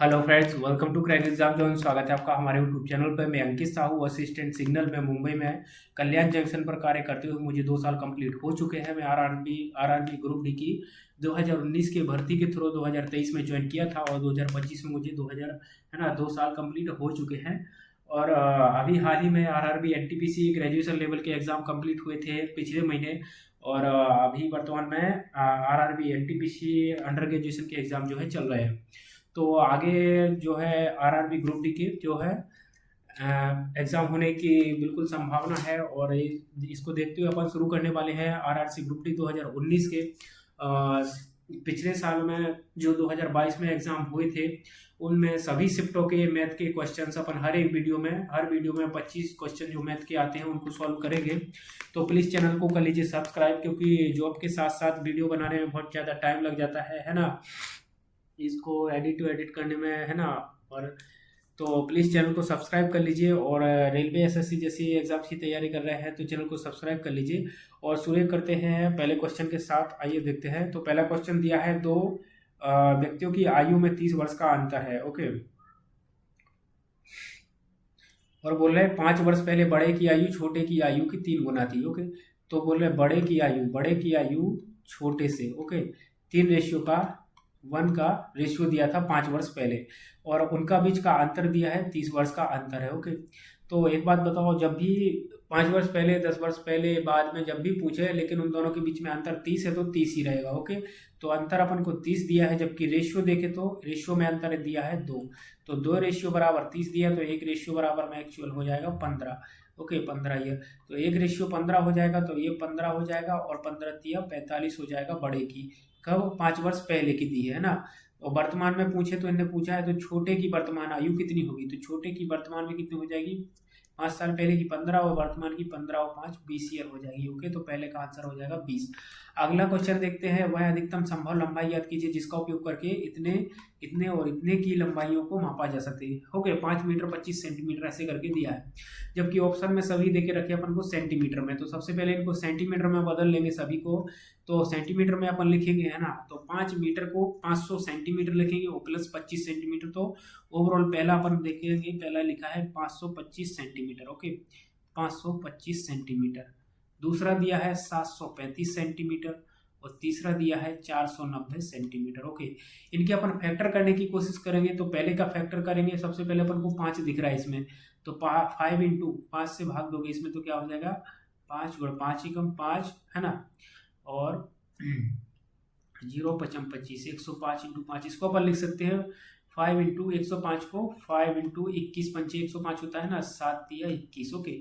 Hello friends, welcome to crack exam zone. स्वागत है आपका हमारे यूट्यूब चैनल पर। मैं अंकित साहू, असिस्टेंट सिग्नल में मुंबई में कल्याण जंक्शन पर कार्य करते हुए मुझे 2 साल कंप्लीट हो चुके हैं। मैं आरआरबी ग्रुप डी की 2019 के भर्ती के थ्रू 2023 में ज्वाइन किया था और 2025 में मुझे 2 साल कंप्लीट हो चुके हैं। और अभी हाल ही में आरआरबी एनटीपीसी ग्रेजुएशन लेवल के एग्जाम कंप्लीट हुए थे पिछले महीने। और अभी वर्तमान में आरआरबी एनटीपीसी अंडर ग्रेजुएशन के एग्जाम जो है चल रहे हैं। तो आगे जो है आरआरबी ग्रुप डी की जो है एग्जाम होने की बिल्कुल संभावना है। और इसको देखते हुए अपन शुरू करने वाले हैं आरआरसी ग्रुप डी 2019 के। पिछले साल में जो 2022 में एग्जाम हुए थे उनमें सभी शिफ्टों के मैथ के क्वेश्चंस अपन हर वीडियो में 25 क्वेश्चन जो मैथ के आते हैं उनको सॉल्व करेंगे। तो प्लीज़ चैनल को कर लीजिए सब्सक्राइब, क्योंकि जॉब के साथ साथ वीडियो बनाने में बहुत ज़्यादा टाइम लग जाता है ना, इसको एडिट करने में, है ना। और तो प्लीज़ चैनल को सब्सक्राइब कर लीजिए। और रेलवे एसएससी जैसी एग्जाम्स की तैयारी कर रहे हैं तो चैनल को सब्सक्राइब कर लीजिए। और शुरू करते हैं पहले क्वेश्चन के साथ। आइए देखते हैं। तो पहला क्वेश्चन दिया है, दो व्यक्तियों की आयु में 30 वर्ष का अंतर है। ओके, और बोल रहे हैं 5 वर्ष पहले बड़े की आयु छोटे की आयु की 3 गुना थी। ओके, तो बोल रहे हैं बड़े की आयु छोटे से, ओके, 3:1 का रेशियो दिया था 5 वर्ष पहले, और उनका बीच का अंतर दिया है 30 वर्ष का अंतर है। ओके, तो एक बात बताओ, जब भी 5 वर्ष पहले, 10 वर्ष पहले, बाद में जब भी पूछे लेकिन उन दोनों के बीच में अंतर 30 है तो 30 ही रहेगा। ओके, तो अंतर अपन को 30 दिया है, जबकि रेशियो देखे तो रेशियो में अंतर दिया है 2। तो 2 रेशियो बराबर 30 दिया, तो 1 रेशियो बराबर में एक्चुअल हो जाएगा 15। ओके, 15 ये, तो 1 रेशियो 15 हो जाएगा, तो ये 15 हो जाएगा, और 15 45 हो जाएगा बड़े की। कब? 5 वर्ष पहले की दी है ना। और वर्तमान में पूछे तो इन्हें पूछा है तो छोटे की वर्तमान आयु कितनी होगी, तो छोटे की वर्तमान में कितनी हो जाएगी? 5 साल पहले की 15 और वर्तमान की 15 और 5 20 ईयर हो जाएगी। ओके, तो पहले का आंसर हो जाएगा 20। अगला क्वेश्चन देखते हैं। वह अधिकतम संभव लंबाई याद कीजिए जिसका उपयोग करके इतने इतने और इतने की लंबाइयों को मापा जा सकते हैं। ओके, 5 मीटर 25 सेंटीमीटर ऐसे करके दिया है, जबकि ऑप्शन में सभी देके रखे अपन को सेंटीमीटर में। तो सबसे पहले इनको सेंटीमीटर में बदल लेंगे सभी को। तो सेंटीमीटर में अपन लिखेंगे, है ना, तो 5 मीटर को 500 सेंटीमीटर लिखेंगे और प्लस 25 सेंटीमीटर। तो ओवरऑल पहला अपन देखेंगे, पहला लिखा है 525 सेंटीमीटर। Okay, 525 centimetre. दूसरा दिया है 735 सेंटीमीटर, और तीसरा दिया है 490 सेंटीमीटर। ओके, इनके अपन फैक्टर करने की कोशिश करेंगे। तो पहले का फैक्टर करेंगे, सबसे पहले अपन को 5 दिख रहा है इसमें, तो 5 इंटू 5 से भाग दोगे इसमें, तो क्या हो जाएगा? 5 गुणा 5 एकम 5, है ना, और 0 पचम 25, 105 इंटू 5 इसको अपन लिख सकते हैं 5 इंटू 105 को 5 इंटू 21 पंचे 105 होता है ना, 7 या 21। ओके,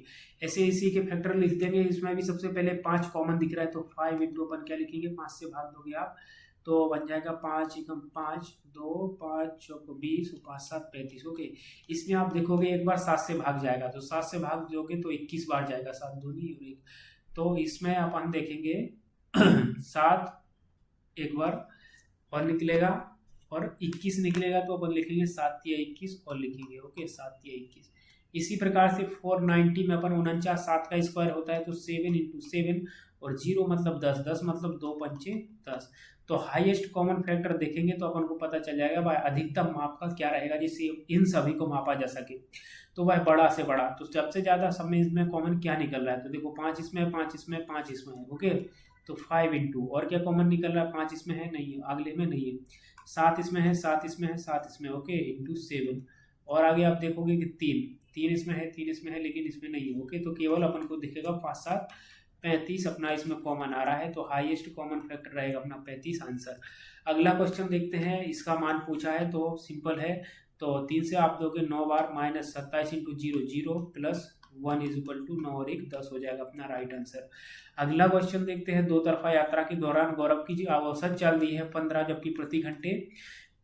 ऐसे इसी के फैक्टर लिख देंगे। इसमें भी सबसे पहले 5 कॉमन दिख रहा है, तो 5 इंटू अपन क्या लिखेंगे, 5 से भाग दोगे आप तो बन जाएगा 5 एकम 5, 2 5 चौक 20, 5 7 35। ओके, इसमें आप देखोगे एक बार 7 से भाग जाएगा, तो 7 से भाग दोगे तो 21 बार जाएगा, 7 दूनी और 1। तो इसमें अपन देखेंगे 7 एक बार और निकलेगा, और 21 निकलेगा, तो अपन लिखेंगे 7 या 21 और लिखेंगे। ओके, 7 या 21। इसी प्रकार से 490 में अपन 49, 7 का स्क्वायर होता है तो 7 इंटू 7, और 0 मतलब 10, 10 मतलब 2 पंचे 10। तो हाईएस्ट कॉमन फैक्टर देखेंगे तो अपन को पता चल जाएगा भाई अधिकतम माप का क्या रहेगा जिससे इन सभी को मापा जा सके। तो वह बड़ा से बड़ा, तो सबसे ज्यादा सब में इसमें कॉमन क्या निकल रहा है, तो देखो 5 इसमें है, 5 इसमें है, 5 इसमें है। ओके, तो 5 इंटू, और क्या कॉमन निकल रहा है, 5 इसमें है नहीं है, अगले में नहीं है, 7 इसमें है, 7 इसमें है, 7 इसमें। ओके, इंटू 7, और आगे आप देखोगे कि 3 इसमें है, 3 इसमें है, लेकिन इसमें नहीं है। ओके, तो केवल अपन को दिखेगा 5 7 35 अपना इसमें कॉमन आ रहा है, तो हाईएस्ट कॉमन फैक्टर रहेगा अपना 35 आंसर। अगला क्वेश्चन देखते हैं, इसका मान पूछा है तो सिंपल है। तो 3 से आप दोगे 9 बार, minus 27 into 0 0, plus 1 is equal to 9 और 1 10 हो जाएगा अपना राइट आंसर। अगला क्वेश्चन देखते हैं। दो तरफा यात्रा के दौरान गौरव की औसत चाल दी है 15, जबकि प्रति घंटे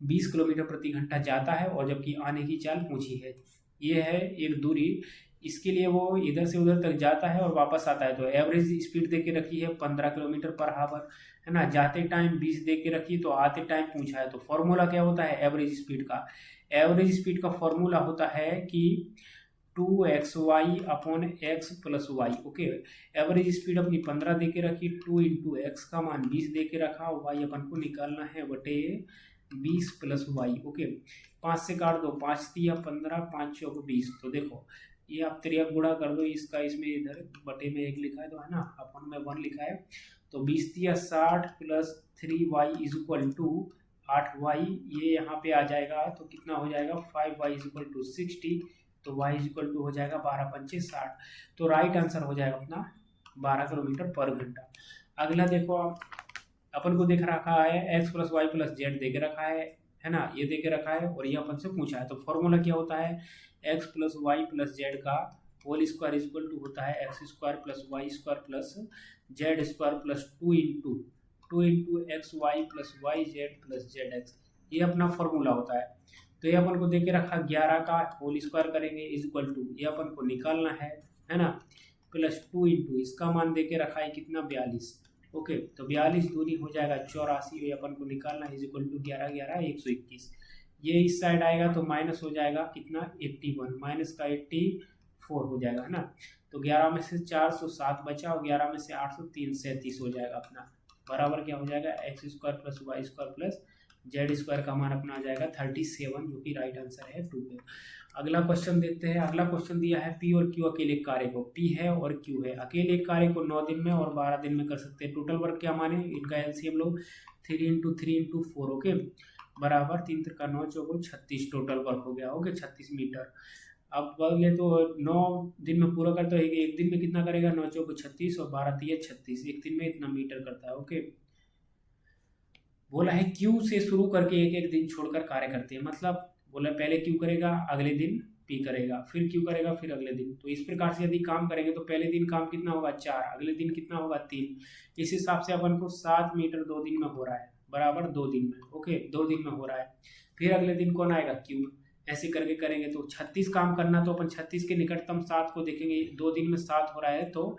20 किलोमीटर प्रति घंटा जाता है, और जबकि आने की चाल पूछी है। ये है एक दूरी, इसके लिए वो इधर से उधर तक जाता है और वापस आता है। तो एवरेज स्पीड दे के रखी है 15 किलोमीटर पर हावर, है ना। जाते टाइम 20 दे के रखी, तो आते टाइम पूछा है। तो फॉर्मूला क्या होता है एवरेज स्पीड का? एवरेज स्पीड का फॉर्मूला होता है कि 2xy upon x plus y. Okay, average speed अपनी 15 दे के रखी, 2 इंटू एक्स का मान 20 दे के रखा, वाई अपन को निकालना है बटे 20 प्लस वाई। ओके, 5 से काट दो, 5 दिया 15, 5 चौक 20। तो देखो ये आप त्रिया गुणा कर दो, इसका इसमें इधर बटे में 1 लिखा है तो है ना, अपन में 1 लिखा है। तो 20 दिया 60 plus 3y is equal to 8y। ये यहाँ पे आ जाएगा तो कितना हो जाएगा 5y इज इक्वल टू 60। तो y इज इक्वल टू हो जाएगा 12 पंचे 60। तो राइट आंसर हो जाएगा अपना 12 किलोमीटर पर घंटा। अगला देखो आप, अपन को देख रखा है x plus Y plus Z दे के रखा है ना, ये दे के रखा है और ये अपन से पूछा है। तो फॉर्मूला क्या होता है, x plus Y plus Z का whole square is equal to होता है x square plus Y square plus Z square plus 2 into X Y plus Y Z plus Z X. ये अपना फॉर्मूला होता है। तो ये अपन को दे के रखा 11 का होल स्क्वायर करेंगे इज इक्वल टू, ये अपन को निकालना है ना, प्लस 2 इंटू इसका मान दे के रखा है कितना 42। ओके, तो 42 दूनी हो जाएगा 84, ये अपन को निकालना है इज इक्वल टू 11 11 121। ये इस साइड आएगा तो माइनस हो जाएगा कितना 81, माइनस का 84 हो जाएगा है ना। तो 11 में से 407 बचा और 11 में से 803 37 हो जाएगा अपना, बराबर क्या हो जाएगा x square plus Y square plus Z square का मान अपना आ जाएगा 37, जो कि राइट आंसर है 2 पे। अगला क्वेश्चन देखते हैं। अगला क्वेश्चन दिया है पी और क्यू अकेले कार्य को, पी है और क्यू है, अकेले कार्य को 9 दिन में और 12 दिन में कर सकते हैं। टोटल वर्क क्या माने, इनका एलसीएम लोग 3 इंटू 3 इंटू 4। ओके, बराबर 3 का 9 चौको 36 टोटल वर्क हो गया। Okay, 36 metre. अब बोले तो 9 दिन में पूरा करते हो, एक दिन में कितना करेगा 9 चौको 36 और 12 तिया 36, एक दिन में इतना मीटर करता है। ओके, बोला है क्यू से शुरू करके एक एक दिन छोड़कर कार्य करते हैं, मतलब बोला पहले क्यू करेगा अगले दिन पी करेगा, फिर क्यू करेगा फिर अगले दिन। तो इस प्रकार से यदि काम करेंगे तो पहले दिन काम कितना होगा 4, अगले दिन कितना होगा 3। इस हिसाब से अपन को 7 मीटर 2 दिन में हो रहा है, बराबर 2 दिन में। ओके, 2 दिन में हो रहा है। फिर अगले दिन कौन आएगा क्यू, ऐसे करके करेंगे तो 36 काम करना, तो अपन 36 के निकटतम 7 को देखेंगे। 2 दिन में 7 हो रहा है तो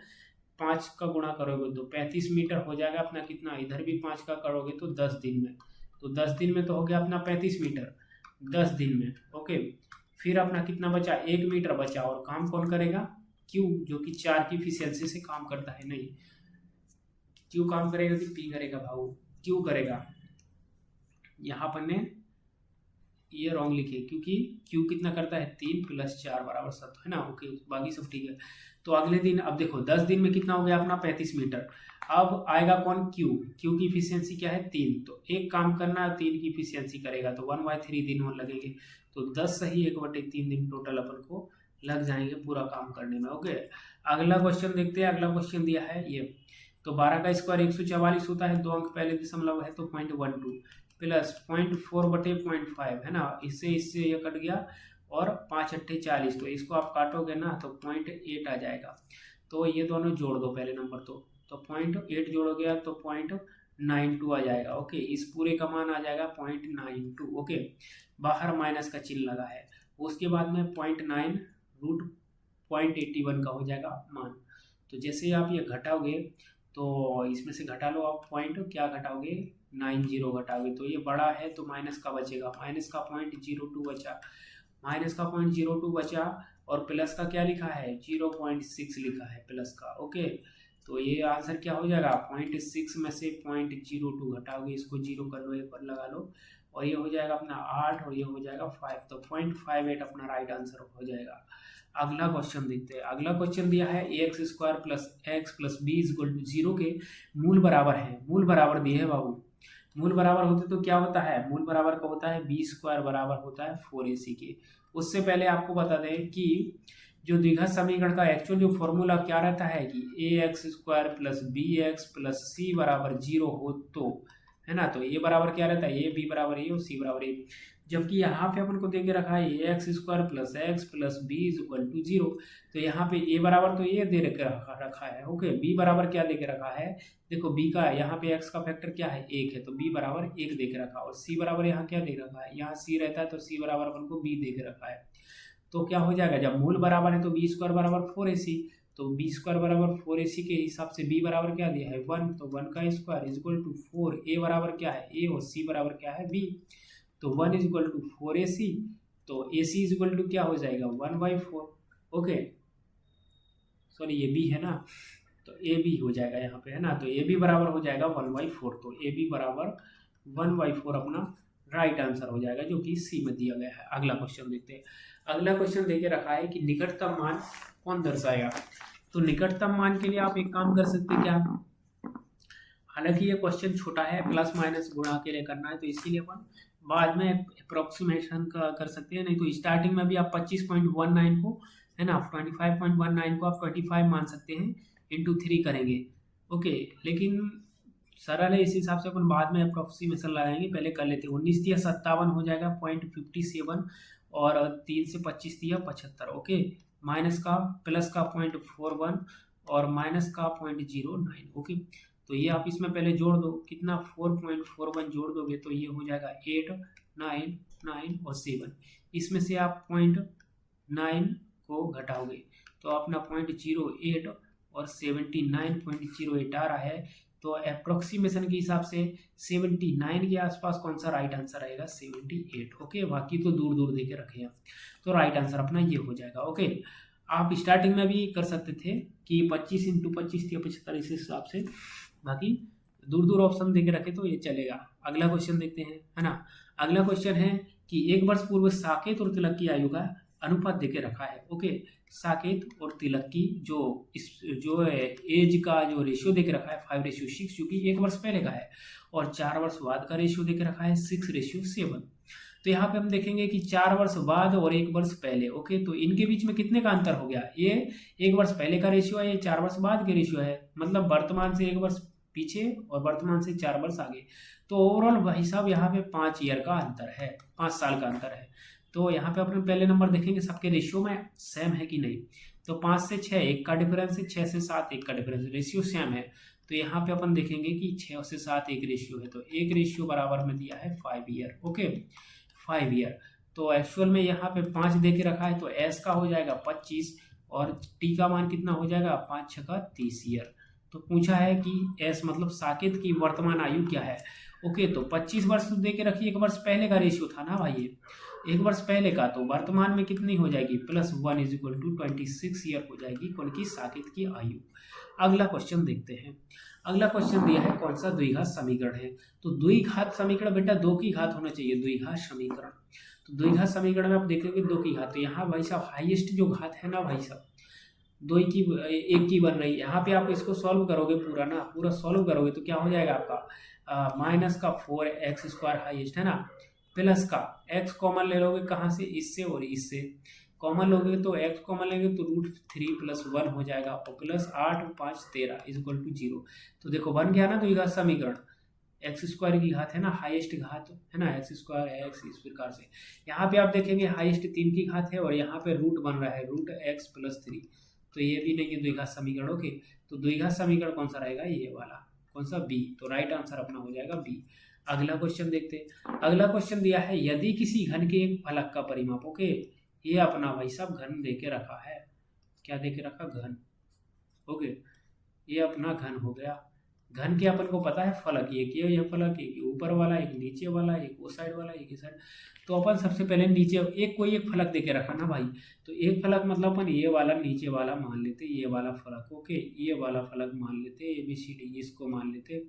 5 का गुणा करोगे तो 35 मीटर हो जाएगा अपना कितना, इधर भी 5 का करोगे तो 10 दिन में। तो 10 दिन में तो हो गया अपना 35 मीटर 10 दिन में। ओके, फिर अपना कितना बचा 1 मीटर बचा, और काम कौन करेगा क्यू, जो कि 4 की इफिशियंसी से काम करता है। नहीं, क्यू काम करेगा कि पी करेगा भाऊ, क्यू करेगा। यहाँ पर ने ये रॉन्ग लिखे क्योंकि क्यू कितना करता है 3 प्लस 4 बराबर 7 है ना। ओके, बाकी सब ठीक है। तो अगले दिन अब देखो 10 दिन में कितना हो गया अपना 35 मीटर। अब आएगा कौन क्यू, क्यू की इफिशियंसी क्या है 3, तो एक काम करना है 3 की इफिशियंसी करेगा तो 1/3 दिन और लगेंगे। तो 10 सही 1/3 दिन टोटल अपन को लग जाएंगे पूरा काम करने में। ओके, अगला क्वेश्चन देखते हैं। अगला क्वेश्चन दिया है ये, तो 12 का स्क्वायर 144 होता है, 2 अंक पहले दशमलव है तो 0.12 प्लस 0.4/0.5 है ना, इससे ये कट गया और 5 अट्ठे 40, तो इसको आप काटोगे ना तो 0.8 आ जाएगा। तो ये दोनों जोड़ दो पहले नंबर तो 0.8 जोड़ोगे तो 0.92 आ जाएगा। ओके, इस पूरे का मान आ जाएगा 0.92। ओके, बाहर माइनस का चिन्ह लगा है। उसके बाद में 0.9 रूट 0.81 का हो जाएगा मान। तो जैसे आप ये घटाओगे तो इसमें से घटा लो आप पॉइंट, क्या घटाओगे 90 घटाओगे तो ये बड़ा है तो माइनस का बचेगा, माइनस का 0.02 बचा, माइनस का 0.02 बचा और प्लस का क्या लिखा है 0.6 लिखा है प्लस का। ओके, तो ये आंसर क्या हो जाएगा 0.6 में से 0.02 घटाओगे, इसको 0 कर लो, एक पर लगा लो और ये हो जाएगा अपना 8 और ये हो जाएगा 5, तो 0.58 अपना राइट आंसर हो जाएगा। अगला क्वेश्चन देखते हैं। अगला क्वेश्चन दिया है x square plus x plus B is equal to 0 के मूल बराबर है। मूल बराबर दिए है बाबू, मूल बराबर होते तो क्या होता है, मूल बराबर का होता है बी स्क्वायर बराबर होता है 4ac के। उससे पहले आपको बता दें कि जो द्विघात समीकरण का एक्चुअल जो फॉर्मूला क्या रहता है कि A X square plus B X plus C बराबर 0 हो तो, है ना, तो ये बराबर क्या रहता है, ए बी बराबर ए और सी बराबर ए। जबकि यहाँ पे अपन को दे के रखा है A X square plus x plus B is equal to 0, तो यहाँ पे ए बराबर तो ये दे रखा है। ओके, बी बराबर क्या दे के रखा है, देखो बी का यहाँ पे एक्स का फैक्टर क्या है 1 है तो बी बराबर 1 दे के रखा, और सी बराबर यहाँ क्या दे रखा है, यहाँ सी रहता है तो सी बराबर अपन को बी दे के रखा है। तो क्या हो जाएगा, जब मूल बराबर है तो बी स्क्वायर बराबर 4ac, तो बी स्क्वायर बराबर 4ac के हिसाब से बी बराबर क्या दिया है 1, तो 1 का स्क्वायर इज इक्वल टू 4, ए बराबर क्या है ए और सी बराबर क्या है बी, तो 1 इज इक्वल टू 4ac, तो ac इज इक्वल टू क्या हो जाएगा 1/4। ओके, सॉरी ये बी है ना, तो ए बी हो जाएगा यहाँ पे, है ना, तो ए बी बराबर हो जाएगा 1/4, तो ए बी बराबर 1/4 अपना राइट आंसर हो जाएगा, जो कि सी में दिया गया है। अगला क्वेश्चन देखते हैं। अगला क्वेश्चन देके रखा है कि निकटतम मान कौन दर्शाएगा। तो निकटतम मान के लिए आप एक काम कर सकते हैं क्या, हालांकि ये क्वेश्चन छोटा है, प्लस माइनस गुणा के लिए करना है, तो इसके लिए अपन बाद में अप्रोक्सीमेशन का कर सकते हैं। नहीं तो स्टार्टिंग में भी आप 25.19 को, है ना, 25.19 को आप 25 मान सकते हैं, इंटू 3 करेंगे। ओके, लेकिन सरल है, इस हिसाब से अपन बाद में अप्रोक्सीमेशन लगाएंगे, पहले कर लेते हैं। 19 दिया 57 हो जाएगा 0.57, और 3 से 25 दिया 75। ओके, माइनस का प्लस का 0.41 और माइनस का 0.09। ओके, तो ये आप इसमें पहले जोड़ दो, कितना 4.41 जोड़ दोगे तो ये हो जाएगा 8, 9, 9 और 7। इसमें से आप 0.9 को घटाओगे तो अपना 0.08 और 79.08 आ रहा है। तो अप्रोक्सीमेशन के हिसाब से 79 के आसपास कौन सा राइट आंसर आएगा, 78। ओके, बाकी तो दूर दूर दे के रखे हैं, तो राइट आंसर अपना ये हो जाएगा। ओके, आप स्टार्टिंग में भी कर सकते थे कि 25 इंटू 25 या 75, इस हिसाब से, बाकी दूर दूर ऑप्शन दे के रखे तो ये चलेगा। अगला क्वेश्चन देखते हैं, है ना। अगला क्वेश्चन है कि 1 वर्ष पूर्व साकेत और तिलक की आयु का अनुपात देके रखा है। ओके, साकेत और तिलक की जो एज का जो रेशियो देके रखा है 5:6, जो कि 1 वर्ष पहले का है, और 4 वर्ष बाद का रेशियो देके रखा है 6:7। तो यहाँ पे हम देखेंगे कि 4 वर्ष बाद और 1 वर्ष पहले। ओके, तो इनके बीच में कितने का अंतर हो गया, ये 1 वर्ष पहले का रेशियो है, ये 4 वर्ष बाद के रेशियो है, मतलब वर्तमान से 1 वर्ष पीछे और वर्तमान से 4 वर्ष आगे। तो ओवरऑल भाई साहब यहाँ पे 5 ईयर का अंतर है, 5 साल का अंतर है। तो यहाँ पे अपने पहले नंबर देखेंगे सबके रेशियो में सेम है कि नहीं। तो 5 से 6 1 का डिफरेंस है, 6 से 7 1 का डिफरेंस, रेशियो सेम है। तो यहाँ पे अपन देखेंगे कि 6 से 7 एक रेशियो है, तो एक रेशियो बराबर में दिया है 5 ईयर। Okay, 5 year. तो एक्चुअल में यहाँ पे 5 दे के रखा है, तो एस का हो जाएगा 25 और टी का मान कितना हो जाएगा, 5 6 का 30 ईयर। तो पूछा है कि एस मतलब साकेत की वर्तमान आयु क्या है। ओके, तो 25 वर्ष दे के रखिए, 1 वर्ष पहले का रेशियो था ना भाई, ये 1 वर्ष पहले का, तो वर्तमान में कितनी हो जाएगी, +1 = 26 ईयर हो जाएगी कौन की, साकेत की आयु। अगला क्वेश्चन देखते हैं। अगला क्वेश्चन दिया है कौन सा, द्विघात समीकरण है। तो द्विघात समीकरण बेटा 2 की घात होना चाहिए, द्विघात समीकरण। तो द्विघात समीकरण में आप देखेंगे 2 की घात, तो यहाँ भाई साहब हाईएस्ट जो घात है ना भाई साहब, 2 की 1 की बन रही है। यहाँ पे आप इसको सॉल्व करोगे पूरा ना, पूरा सॉल्व करोगे तो क्या हो जाएगा आपका, माइनस का 4x² हाईएस्ट है ना, प्लस का x कॉमन ले लोगे कहाँ से, इससे और इससे कॉमन लोगे, तो x कॉमन लेंगे तो √3 + 1 हो जाएगा, और प्लस 8 5 13 = 0। तो देखो बन गया ना द्विघात समीकरण, x² की घात है ना, हाईएस्ट घात है ना, x² x, इस प्रकार से। यहाँ पे आप देखेंगे हाईएस्ट 3 की घात है, और यहाँ पे रूट बन रहा है √x + 3, तो ये भी नहीं है द्विघात समीकरण। ओके, तो द्विघात समीकरण कौन सा रहेगा, ये वाला, कौन सा, बी। तो राइट आंसर अपना हो जाएगा बी। अगला क्वेश्चन देखते हैं। अगला क्वेश्चन दिया है, यदि किसी घन के एक फलक का परिमाप, ओके, ये अपना भाई साहब घन दे के रखा है, क्या दे के रखा, घन। ओके, ये अपना घन हो गया। घन के अपन को पता है फलक, एक ये फलक, एक ऊपर वाला, एक नीचे वाला, एक वो साइड वाला, एक इस साइड। तो अपन सबसे पहले नीचे कोई एक फलक देके रखा ना भाई, तो एक फलक मतलब अपन ये वाला नीचे वाला मान लेते, ये वाला फलक। ओके, ये वाला फलक मान लेते, ABCD इसको मान लेते।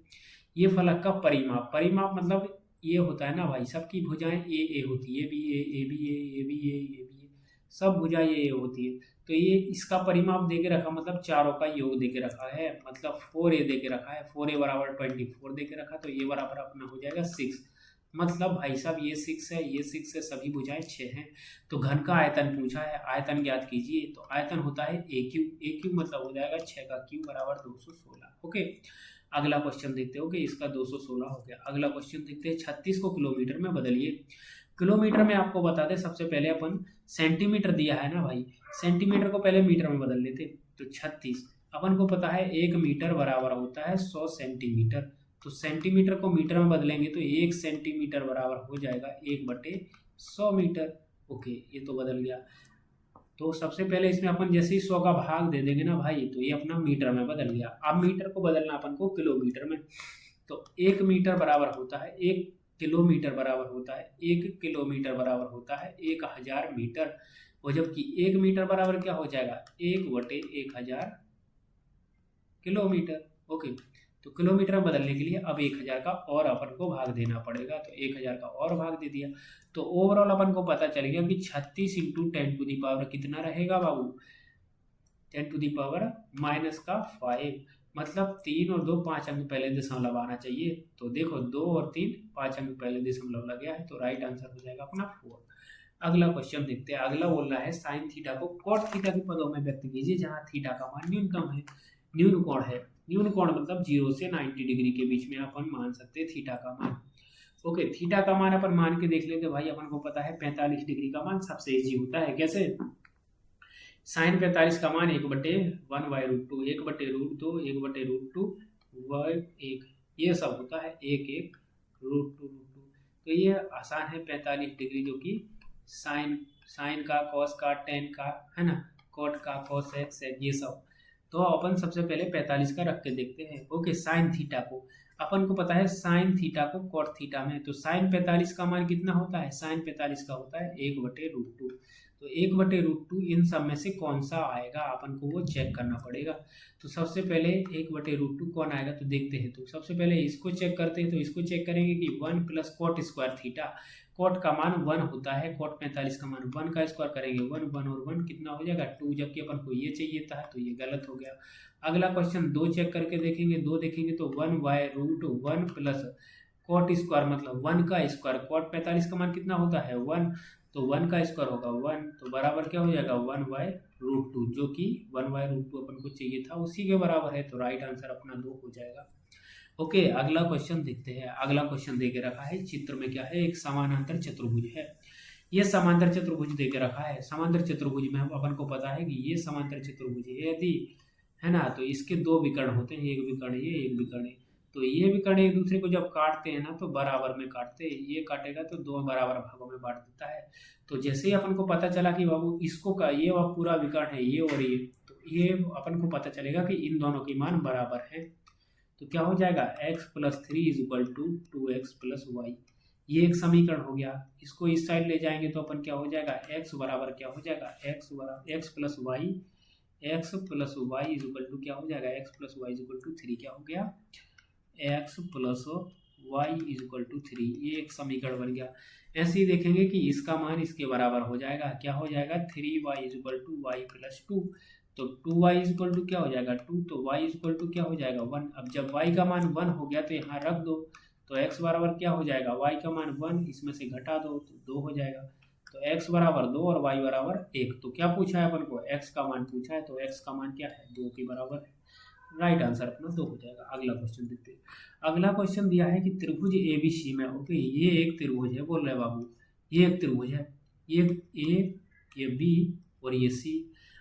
ये फलक का परिमाप, परिमाप मतलब ये होता है ना भाई, सबकी भुजाएं ए होती है, ए बी ए, सब भुजाएं ए होती है। तो ये इसका परिमाप दे के रखा, मतलब चारों का योग दे के रखा है, मतलब 4a दे के रखा है, 4a = 24 दे के रखा, तो ये बराबर अपना हो जाएगा 6। मतलब भाई साहब ये 6 है, ये 6 है, सभी भुजाएं 6 हैं। तो घन का आयतन पूछा है, आयतन ज्ञात कीजिए। तो आयतन होता है a³ मतलब हो जाएगा 6 का क्यूब = 216। ओके, अगला क्वेश्चन देखते हो कि इसका 216 हो गया। अगला क्वेश्चन देखते हैं, 36 को किलोमीटर में बदलिए। किलोमीटर में आपको बता दें, सबसे पहले अपन सेंटीमीटर दिया है ना भाई, सेंटीमीटर को पहले मीटर में बदल लेते। तो 36 अपन को पता है 1 मीटर बराबर होता है 100 सेंटीमीटर। तो सेंटीमीटर को मीटर में बदलेंगे तो 1 सेंटीमीटर बराबर हो जाएगा 1/100 मीटर। ओके, ये तो बदल गया। तो सबसे पहले इसमें अपन जैसे ही 100 का भाग दे देंगे ना भाई, तो ये अपना मीटर में बदल गया। अब मीटर को बदलना अपन को किलोमीटर में। तो 1 मीटर बराबर होता है 1 किलोमीटर बराबर होता है 1 किलोमीटर बराबर होता है 1000 मीटर। और जबकि 1 मीटर बराबर क्या हो जाएगा, 1/1000 किलोमीटर। ओके, तो किलोमीटर में बदलने के लिए अब 1000 का और अपन को भाग देना पड़ेगा, तो 1000 का और भाग दे दिया। तो ओवरऑल अपन को पता चल गया कि 36 इंटू 10 कितना रहेगा बाबू, 10⁻⁻5, मतलब 3 और 2 5 अंक पहले दशमलव आना चाहिए। तो देखो 2 और 3 5 अंक पहले दशमलव लग गया है, तो राइट आंसर हो जाएगा अपना 4। अगला क्वेश्चन देखते हैं। अगला बोल रहा है साइन थीटा को कॉट थीटा के पदों में व्यक्त कीजिए जहां थीटा का मान न्यूनतम है, न्यून कोण है। न्यून कोण मतलब 0 से 90 डिग्री के बीच में अपन मान सकते हैं थीटा का मान। ओके, थीटा का मान अपन मान के देख लेते भाई। अपन को पता है 45 डिग्री का मान सबसे इजी होता है। कैसे? साइन 45 का मान 1/1/√2, 1/√2, 1/√2 1, ये सब होता है 1/√2। तो ये आसान है 45 डिग्री, जो कि साइन का, कॉस का, टेन का, है ना, कॉट का, कॉस एक्स ये सब। तो अपन सबसे पहले 45 का रख के देखते हैं। ओके, साइन थीटा को अपन को पता है साइन थीटा को कॉट थीटा में, तो साइन 45 का मान कितना होता है? साइन 45 का होता है 1/√2। तो 1/√2 इन सब में से कौन सा आएगा अपन को वो चेक करना पड़ेगा। तो सबसे पहले 1/√2 कौन आएगा तो देखते हैं। तो सबसे पहले इसको चेक करते हैं। तो इसको चेक करेंगे कि 1 + कॉट स्क्वायर थीटा, कॉट का मान 1 होता है, कॉट 45 का मान 1 का स्क्वायर करेंगे 1 1 और 1 कितना हो जाएगा 2, जबकि अपन को ये चाहिए था, तो ये गलत हो गया। अगला क्वेश्चन 2 चेक करके देखेंगे। 2 देखेंगे तो 1/√1 प्लस कॉट स्क्वायर मतलब 1 का स्क्वायर, कॉट 45 का मान कितना होता है 1, तो 1 का स्क्वायर होगा 1, तो बराबर क्या हो जाएगा 1/√2, जो कि 1/√2 अपन को चाहिए था, उसी के बराबर है। तो राइट आंसर अपना 2 हो जाएगा। ओके, अगला क्वेश्चन देखते हैं। अगला क्वेश्चन दे के रखा है, चित्र में क्या है, एक समानांतर चतुर्भुज है। ये समांतर चतुर्भुज दे के रखा है। समांतर चतुर्भुज में अपन को पता है कि ये समांतर चतुर्भुज है यदि, है ना, तो इसके 2 विकर्ण होते हैं, एक विकर्ण ये, एक विकर्ण ये। तो ये विकर्ण एक दूसरे को जब काटते हैं ना तो बराबर में काटते हैं, ये काटेगा तो 2 बराबर भागों में बांट देता है। तो जैसे ही अपन को पता चला कि बाबू इसको का ये पूरा विकर्ण है ये और ये, तो ये अपन को पता चलेगा कि इन दोनों के मान बराबर है। तो क्या हो जाएगा x + 3 = 2x + y, ये एक समीकरण हो गया। इसको इस साइड ले जाएंगे तो अपन क्या हो जाएगा x बराबर क्या हो जाएगा x + y, x + y = क्या हो जाएगा x + y = 3, क्या हो गया x + y = 3, ये एक समीकरण बन गया। ऐसे ही देखेंगे कि इसका मान इसके बराबर हो जाएगा, क्या हो जाएगा 3y = y + 2, तो 2y = क्या हो जाएगा 2, तो y = क्या हो जाएगा 1। अब जब y का मान 1 हो गया तो यहाँ रख दो, तो x बराबर क्या हो जाएगा y का मान 1, इसमें से घटा दो तो 2 हो जाएगा। तो x बराबर 2 और y बराबर 1। तो क्या पूछा है अपन को, x का मान पूछा है, तो x का मान क्या है 2 के बराबर है। राइट आंसर अपना 2 हो जाएगा। अगला क्वेश्चन देखते हैं। अगला क्वेश्चन दिया है कि त्रिभुज ABC में, ओके, ये एक त्रिभुज है बोल रहे बाबू, ये एक त्रिभुज है, ये A, ये B और ये C।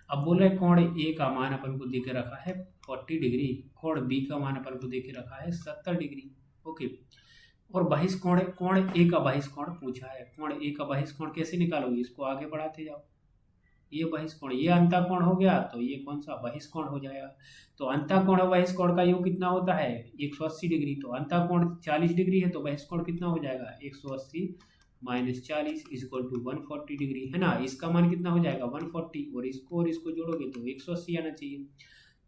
अब बोल रहे कोण A का मान अपन को दे के रखा है 40 डिग्री, कोण B का मान अपन को दे के रखा है 70 डिग्री। ओके, और बहिष्कोण कोण A का बहिष्कोण पूछा है। कोण A का बहिष्कोण कैसे निकालोगे, इसको आगे बढ़ाते जाओ। ये बहिष्कोण, ये अंतःकोण हो गया, तो ये कौन सा बहिष्कोण हो जाएगा। तो अंतःकोण और बहिष्कोण का योग कितना होता है 180 डिग्री। तो अंतःकोण 40 डिग्री है, तो बहिष्कोण कितना हो जाएगा 180 - 40 = 140 डिग्री, है ना। इसका मान कितना हो जाएगा 140, और इसको जोड़ोगे तो 180 आना चाहिए,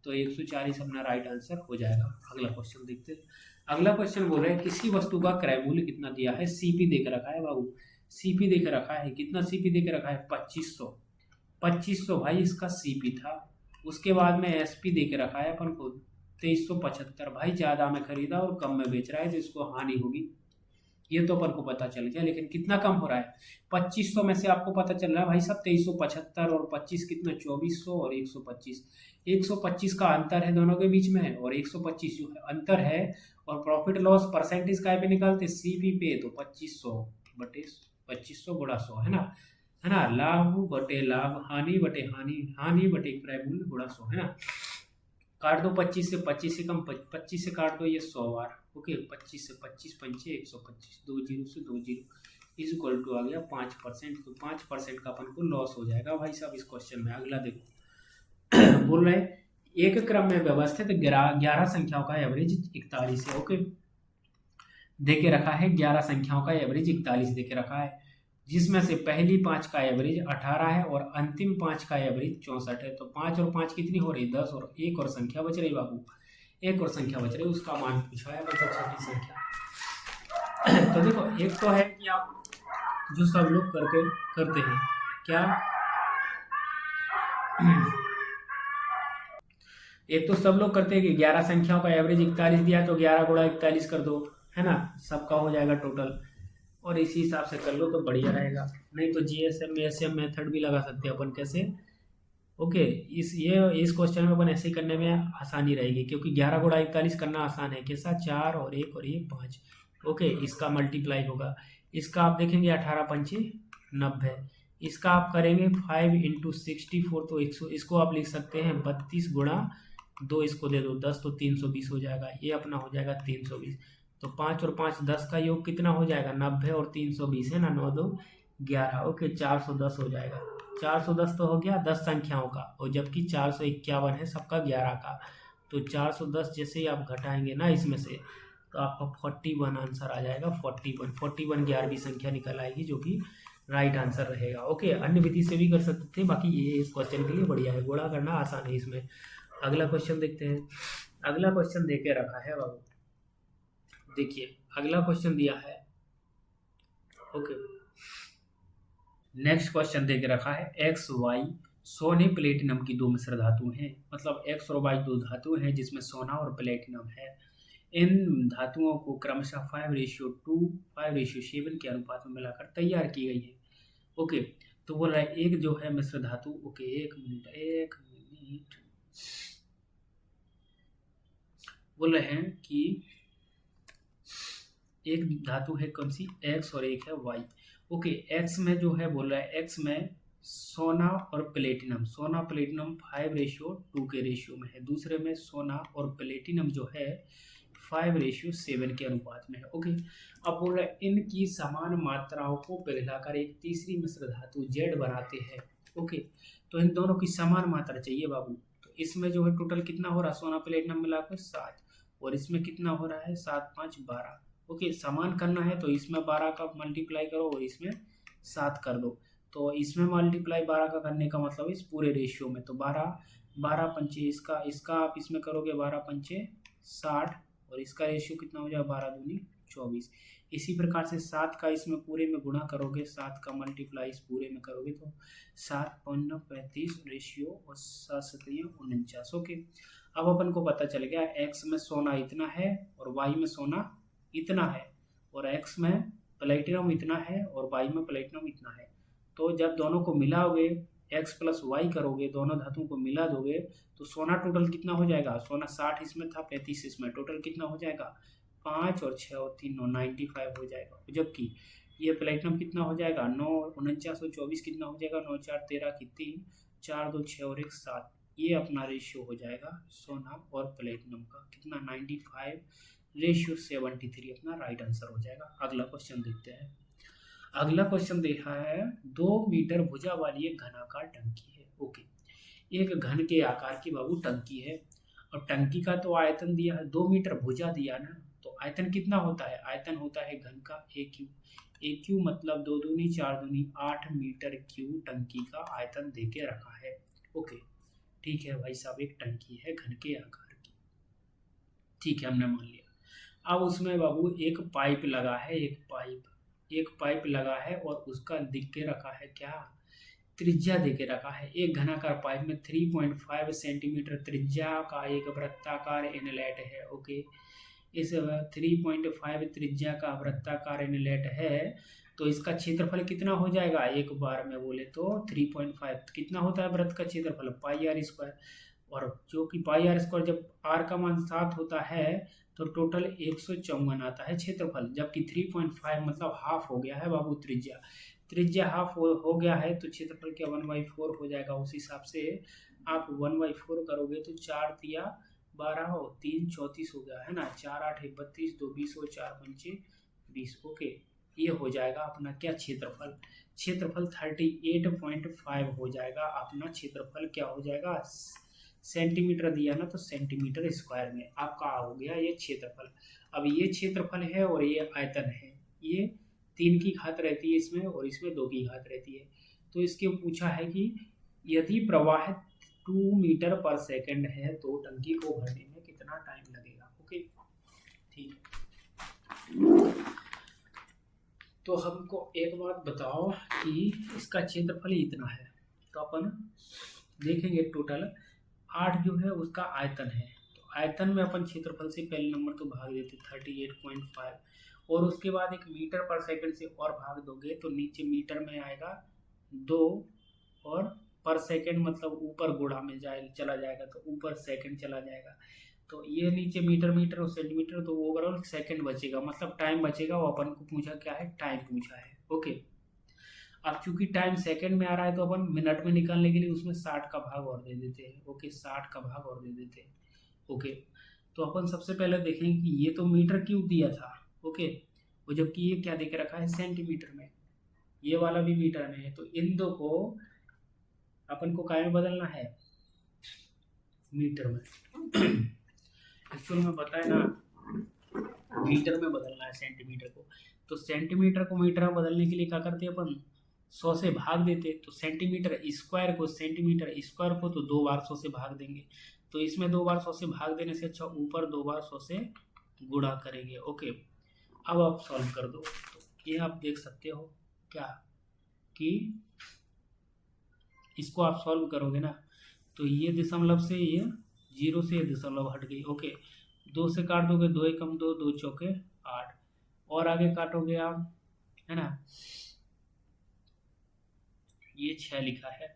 तो 140 अपना राइट आंसर हो जाएगा। अगला क्वेश्चन देखते हैं। अगला क्वेश्चन बोल रहे हैं किसी वस्तु का क्रय मूल्य कितना दिया है, CP देकर रखा है बाबू, CP देकर रखा है, कितना CP देकर रखा है 2500 भाई इसका CP था। उसके बाद में SP दे के रखा है अपन को 2375 भाई, ज़्यादा में खरीदा और कम में बेच रहा है तो इसको हानि होगी, ये तो अपन को पता चल गया। लेकिन कितना कम हो रहा है 2500 में से आपको पता चल रहा है भाई साहब 2375 और 25 कितना 2400 और 125, 125 का अंतर है दोनों के बीच में, और 125 जो है अंतर है। और प्रॉफिट लॉस परसेंटेज काय पे निकालते CP पे, तो 2500 बटे 2500 गुणा 100, है ना, लाभ बटे लाभ, हानि बटे हानि, हानि बटे क्रय मूल्य गुणा 100, है ना। काट दो 25 से, 25 से कम 25 से काट दो ये 100 बार। ओके, 25 से 25 पंचे 125, 2 0 से 2 0 = आ गया 5%। तो 5% का अपन को लॉस हो जाएगा भाई साहब इस क्वेश्चन में। अगला देखो बोल रहे हैं एक क्रम में व्यवस्थित 11 संख्याओं का एवरेज 41 है। ओके, दे के रखा है 11 संख्याओं का एवरेज 41 दे के रखा है, जिसमें से पहली 5 का एवरेज 18 है और अंतिम 5 का एवरेज 64 है। तो 5 और 5 कितनी हो रही 10, और एक और संख्या बच रही बाबू, एक और संख्या बच रही है, उसका मान पूछा है, बस छोटी संख्या। तो देखो, एक तो है कि आप जो सब लोग करते हैं क्या, एक तो सब लोग करते हैं कि 11 संख्याओं का एवरेज 41 दिया तो 11 गुणा 41 कर दो, है ना, सबका हो जाएगा टोटल, और इसी हिसाब से कर लो तो बढ़िया रहेगा। नहीं तो जीएसएम एसएम मेथड भी लगा सकते हैं अपन, कैसे, ओके, इस क्वेश्चन में अपन ऐसे ही करने में आसानी रहेगी, क्योंकि 11 गुणा 41 करना आसान है, कैसा, 4 और 1 और 1 5, ओके, इसका मल्टीप्लाई होगा, इसका आप देखेंगे 18 पंचे 90, इसका आप करेंगे 5 इंटू 64, तो 100, इसको आप लिख सकते हैं 32 गुणा 2, इसको दे दो 10 तो 320 हो जाएगा, ये अपना हो जाएगा 320। तो 5 और 5 10 का योग कितना हो जाएगा, 90 और 320 है ना, 9 2 11, ओके, 410 हो जाएगा। 410 तो हो गया 10 संख्याओं का, और जबकि 451 है सबका 11 का, तो 410 जैसे ही आप घटाएंगे ना इसमें से, तो आपका 41 आंसर आ जाएगा। 41 11वीं संख्या निकल आएगी, जो कि राइट आंसर रहेगा। ओके, अन्य विधि से भी कर सकते थे, बाकी ये इस क्वेश्चन के लिए बढ़िया है, गुणा करना आसान है इसमें। अगला क्वेश्चन देखते हैं। अगला क्वेश्चन दे के रखा है बाबू, देखिए अगला क्वेश्चन दिया है, ओके, नेक्स्ट क्वेश्चन दे के रखा है, एक्स वाई सोने प्लेटिनम की दो मिश्र धातु हैं, मतलब एक्स और वाई दो धातु हैं जिसमें सोना और प्लेटिनम है। इन धातुओं को क्रमशः 5:2 5:7 के अनुपात में मिलाकर तैयार की गई है। ओके, तो बोल रहा है एक जो है मिश्र धातु, ओके, एक मिनट बोल रहे हैं कि एक धातु है कौन सी, एक्स, और एक है वाई। ओके, एक्स में जो है बोल रहा है, एक्स में सोना और प्लेटिनम, सोना प्लेटिनम 5:2 के रेशियो में है, दूसरे में सोना और प्लेटिनम जो है 5:7 के अनुपात में है। ओके, अब बोल रहा है इनकी समान मात्राओं को पिघलाकर एक तीसरी मिश्र धातु जेड बनाते हैं। ओके, तो इन दोनों की समान मात्रा चाहिए बाबू, तो इसमें जो है टोटल कितना हो रहा है, सोना प्लेटिनम मिलाकर 7, और इसमें कितना हो रहा है 7 5 12। ओके, समान करना है तो इसमें 12 का मल्टीप्लाई करो और इसमें 7 कर दो, तो इसमें मल्टीप्लाई 12 का करने का मतलब इस पूरे रेशियो में, तो 12 पंचे, इसका आप इसमें करोगे 12 पंचे 60, और इसका रेशियो कितना हो जाएगा 12 दूनी 24। इसी प्रकार से 7 का इसमें पूरे में गुणा करोगे, 7 का मल्टीप्लाई इस पूरे में करोगे तो 7 5 35 रेशियो, और 7 7 49। ओके, अब अपन को पता चल गया एक्स में सोना इतना है और वाई में सोना इतना है, और एक्स में प्लेटिनम इतना है और वाई में प्लेटिनम इतना है। तो जब दोनों को मिलाओगे, एक्स प्लस वाई करोगे, दोनों धातुओं को मिला दोगे, तो सोना टोटल कितना हो जाएगा, सोना 60 इसमें था, 35 इसमें, टोटल कितना हो जाएगा 5 और 6 और 3 9 95 हो जाएगा। जबकि ये प्लेटिनम कितना हो जाएगा 9 49 और 24 कितना हो जाएगा 9 4 13 की 3 4 2 6 और 1 7। ये अपना रेशियो हो जाएगा सोना और प्लेटिनम का, कितना 95:73 अपना राइट आंसर हो जाएगा। अगला क्वेश्चन देखते हैं। अगला क्वेश्चन देखा है, 2 मीटर भुजा वाली एक घनाकार टंकी है। ओके, एक घन के आकार की बाबू टंकी है, और टंकी का तो आयतन दिया है 2 मीटर भुजा दिया ना, तो आयतन कितना होता है, आयतन होता है घन का ए क्यू मतलब 2 दूनी 4 दूनी 8 मीटर क्यू टंकी का आयतन दे के रखा है। ओके, ठीक है भाई साहब, एक टंकी है घन के आकार की, ठीक है, हमने मान लिया। अब उसमें बाबू एक पाइप लगा है, एक पाइप लगा है, और उसका दिख के रखा है क्या, त्रिज्या दे के रखा है। एक घनाकार पाइप में 3.5 सेंटीमीटर त्रिज्या का एक वृत्ताकार इनलेट है। ओके, इस 3.5 त्रिज्या का वृत्ताकार इनलेट है, तो इसका क्षेत्रफल कितना हो जाएगा, एक बार में बोले तो 3.5 कितना होता है वृत्त का क्षेत्रफल, पाई आर स्क्वायर, और जो कि पाई आर स्क्वायर जब आर का मान 7 होता है तो टोटल 154 आता है क्षेत्रफल, जबकि 3.5 मतलब हाफ हो गया है बाबू, त्रिज्या हाफ हो गया है, तो क्षेत्रफल क्या 1/4 हो जाएगा। उस हिसाब से आप 1/4 करोगे तो 4 तिया 12 और 3 34 हो गया है ना, 4 8 32 2 20 और 4 पंचे 20। ओके, ये हो जाएगा अपना क्या क्षेत्रफल, 38.5 हो जाएगा अपना क्षेत्रफल, क्या हो जाएगा, सेंटीमीटर दिया ना तो सेंटीमीटर स्क्वायर में आपका हो गया ये क्षेत्रफल। अब ये क्षेत्रफल है और ये आयतन है, ये 3 की घात रहती है इसमें और इसमें 2 की घात रहती है। तो इसके पूछा है कि यदि प्रवाह 2 मीटर पर सेकंड है तो टंकी को भरने में कितना इतना टाइम लगेगा। ओके ठीक है। तो हमको एक बात बताओ कि इसका क्षेत्रफल इतना है, तो अपन देखेंगे टोटल 8 जो है उसका आयतन है, तो आयतन में अपन क्षेत्रफल से पहले नंबर तो भाग देते 38.5, और उसके बाद एक मीटर पर सेकंड से और भाग दोगे तो नीचे मीटर में आएगा 2, और पर सेकंड मतलब ऊपर गुणा में चला जाएगा तो ऊपर सेकंड चला जाएगा, तो ये नीचे मीटर मीटर और सेंटीमीटर, तो ओवरऑल सेकंड बचेगा, मतलब टाइम बचेगा। वो अपन को पूछा क्या है, टाइम पूछा है। ओके, अब चूंकि टाइम सेकंड में आ रहा है तो अपन मिनट में निकालने के लिए उसमें 60 का भाग और दे देते हैं। ओके, 60 का भाग और दे देते हैं। ओके, तो अपन सबसे पहले देखेंगे कि ये तो मीटर क्यूब दिया था। ओके, वो जबकि ये क्या देके रखा है, सेंटीमीटर में, ये वाला भी मीटर में है, तो इन दो को अपन को काय में बदलना है, मीटर में। एक्चुअल में बताए ना, मीटर में बदलना है सेंटीमीटर को, तो सेंटीमीटर को मीटर में बदलने के लिए क्या करते हैं अपन, 100 से भाग देते, तो सेंटीमीटर स्क्वायर को तो 2 बार 100 से भाग देंगे, तो इसमें 2 बार 100 से भाग देने से अच्छा ऊपर 2 बार 100 से गुणा करेंगे। ओके, अब आप सॉल्व कर दो, तो ये आप देख सकते हो क्या कि इसको आप सॉल्व करोगे ना, तो ये दशमलव से ये 0 से ये दशमलव हट गई। ओके, 2 से काट दोगे, 2 एकम 2, 2 चौके 8, और आगे काटोगे आप, है ना, ये 6 लिखा है,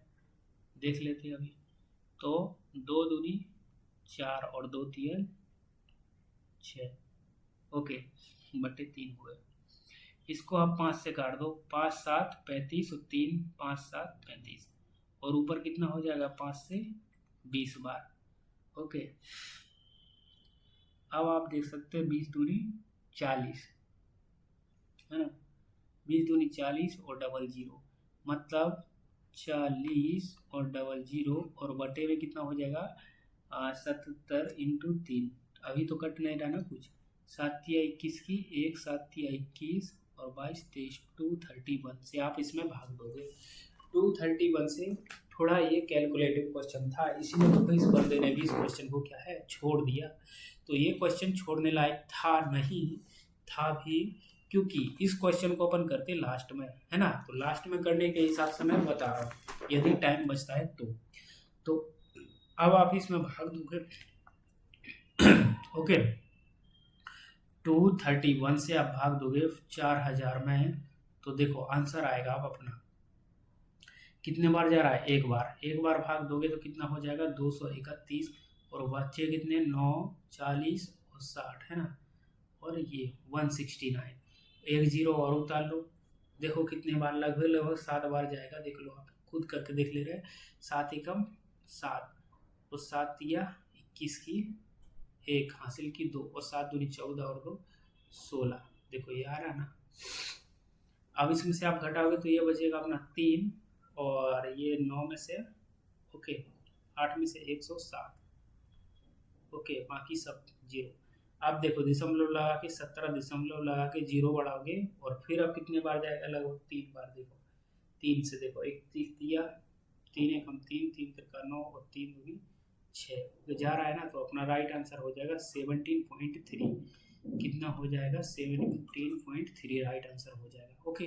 देख लेते हैं अभी, तो 2 दूनी 4 और 2 तिया 6। ओके, बटे 3 हुए, इसको आप 5 से काट दो, 5 7 35 और 3 5 7 35, और ऊपर कितना हो जाएगा, 5 से 20 बार। ओके, अब आप देख सकते हैं 20 दूनी 40, है ना, 20 दूनी 40 और डबल 0, मतलब 40 और डबल 0, और बटे में कितना हो जाएगा 77 इंटू 3, अभी तो कट नहीं रहा ना कुछ, 7 तिया 21 की 1, 7 तिया 21 और 22 23, 231 से आप इसमें भाग दोगे। 231 से थोड़ा ये कैलकुलेटिव क्वेश्चन था, इसीलिए तो इस बंदे ने भी इस क्वेश्चन को क्या है छोड़ दिया, तो ये क्वेश्चन छोड़ने लायक था नहीं, था भी, क्योंकि इस क्वेश्चन को अपन करते लास्ट में, है ना, तो लास्ट में करने के हिसाब से मैं बता रहा हूँ यदि टाइम बचता है तो अब आप इसमें भाग दोगे। ओके, 231 से आप भाग दोगे 4000 में, तो देखो आंसर आएगा आप अपना कितने बार जा रहा है, एक बार भाग दोगे तो कितना हो जाएगा 231, और बच्चे कितने 9 40 और 60, है ना, और ये 169, एक जीरो और उतार लो, देखो कितने बार, लगभग 7 बार जाएगा, देख लो आप खुद करके देख ले रहे, 7 एकम 7 और 7 तिया 21 की 1 हासिल की 2, और 7 दूनी 14 और 2 16, देखो ये आ रहा ना। अब इसमें से आप घटाओगे तो ये बचेगा अपना 3, और ये 9 में से ओके 8 में से 107, ओके बाकी सब 0। आप देखो दशमलव लगा के 17 दशमलव लगा के 0 बढ़ाओगे, और फिर अब कितने बार जाएगा, लगभग 3 बार, देखो 3 से देखो 1 दिया 3 एकम 3 3 तिरका 9 और 3 दूनी 6, तो जा रहा है ना, तो अपना राइट आंसर हो जाएगा 17.3, कितना हो जाएगा 17.3 राइट आंसर हो जाएगा। ओके,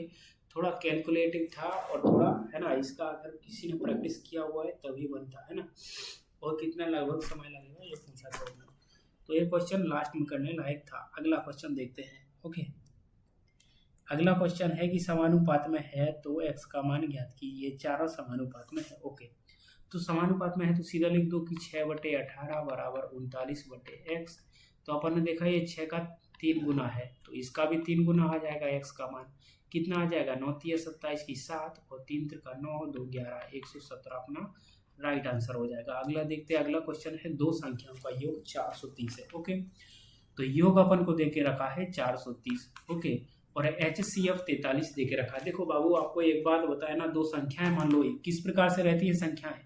थोड़ा कैलकुलेटिव था, और थोड़ा है ना, इसका अगर किसी ने प्रैक्टिस किया हुआ है तभी बनता है ना, और कितना लगभग समय लगेगा ये पूछा था उन्होंने, तो ये क्वेश्चन लास्ट में करने लायक था। अगला क्वेश्चन देखते हैं। ओके, अगला क्वेश्चन है कि समानुपात में है तो x का मान ज्ञात कीजिए, चारों समानुपात में है। ओके, तो समानुपात में है तो सीधा लिख दो कि 6/18 बराबर 39/x, तो अपन ने देखा ये 6 का 3 गुना है, तो इसका भी 3 गुना आ जाएगा, x का मान कितना आ जाएगा 9 तिया 27 की 7 और 3 तिरका 9 2 11 117 अपना राइट आंसर हो जाएगा। अगला देखते हैं, अगला क्वेश्चन है दो संख्याओं का योग 430 है। ओके, तो योग अपन को देके रखा है 430, ओके, और HCF 43 देके रखा है। देखो बाबू आपको एक बात बताया ना, दो संख्याएं मान लो किस प्रकार से रहती है संख्याएं,